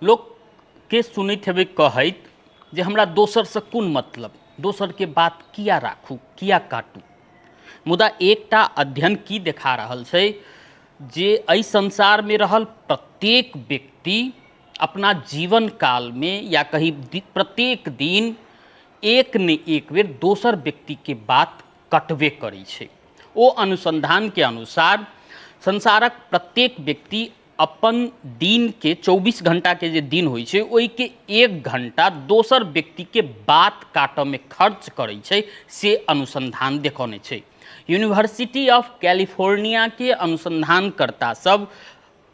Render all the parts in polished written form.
लोग के सुनैत हेबै कहैत जे हमरा दोसर से कोन मतलब, दोसर के बात किया राखू, किया काटू। मुदा एकटा अध्ययन की देखा रहल छै जे एहि संसार में रहल प्रत्येक व्यक्ति अपना जीवन काल में या कहीं प्रत्येक दिन एक न एक बेर दोसर व्यक्ति के बात कटबे करै छै। ओ अनुसंधान के अनुसार संसारक प्रत्येक व्यक्ति अपन दिन के 24 घंटा के जे दिन होइ छै ओहि के 1 घंटा दोसर व्यक्ति के बात काटऽ में खर्च करै छै से अनुसंधान देखौने छै। यूनिवर्सिटी ऑफ कैलिफोर्निया के अनुसंधानकर्ता सब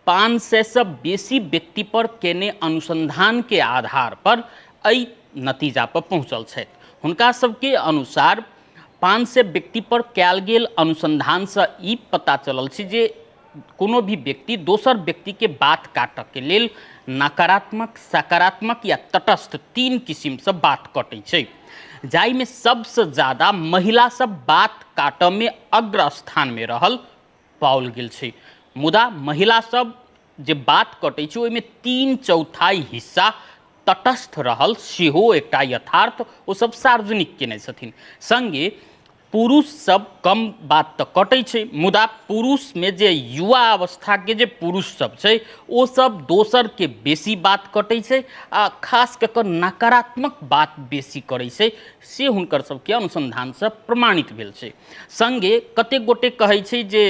500 से बेसी व्यक्ति पर केने अनुसंधान के आधार पर एहि नतीजा पर पहुँचल छथि। हुनका सबके अनुसार 500 व्यक्ति पर कयल गेल अनुसंधान से ई पता चलल छै जे कोनो भी व्यक्ति दोसर व्यक्ति के बात काटऽ के लेल नकारात्मक, सकारात्मक या तटस्थ 3 किस्म से बात कटै छै, जाहि में सबसे ज्यादा महिला सब बात काटऽ में अग्र स्थान में रहल पाओल गेल छै। मुदा महिला सब जे बात कटै छै ओहिमे 3/4 हिस्सा तटस्थ रहल सेहो एकटा यथार्थ ओ सब सार्वजनिक केने छथिन। संगे पुरुष सब कम बात तो कटै छै, मुदा पुरुष में जे युवा अवस्था के जे पुरुष सब छै ओ सब दोसर के बेसी बात कटै छै आ खास कऽ कऽ नकारात्मक बात बेसी करै छै से हुनकर सबके अनुसंधान से प्रमाणित भेल छै। संगे कतेक गोटे कहै छै जे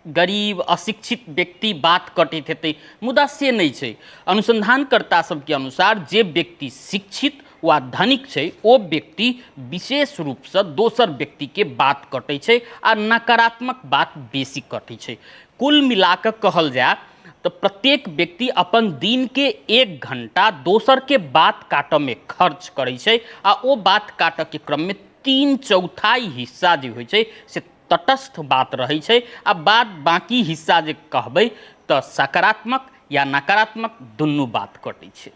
गरीब अशिक्षित व्यक्ति बात कटैत हेतै, मुदा से नहीं छै। अनुसंधानकर्ता सबके अनुसार जे व्यक्ति शिक्षित वा धनिक छै ओ व्यक्ति विशेष रूप से दोसर व्यक्ति के बात कटै छै आ नकारात्मक बात बेसी कटै छै। कुल मिलाकर कहल जाए तो प्रत्येक व्यक्ति अपन दिन के 1 घंटा दोसर के बात काटऽ में खर्च करै छै आ ओ बात काटऽ के क्रम में 3/4 हिस्सा जे होइ छै से तटस्थ बात रहै छै आ बाद बाकी हिस्सा जे कहबै तो सकारात्मक या नकारात्मक दुनू बात कटै छै।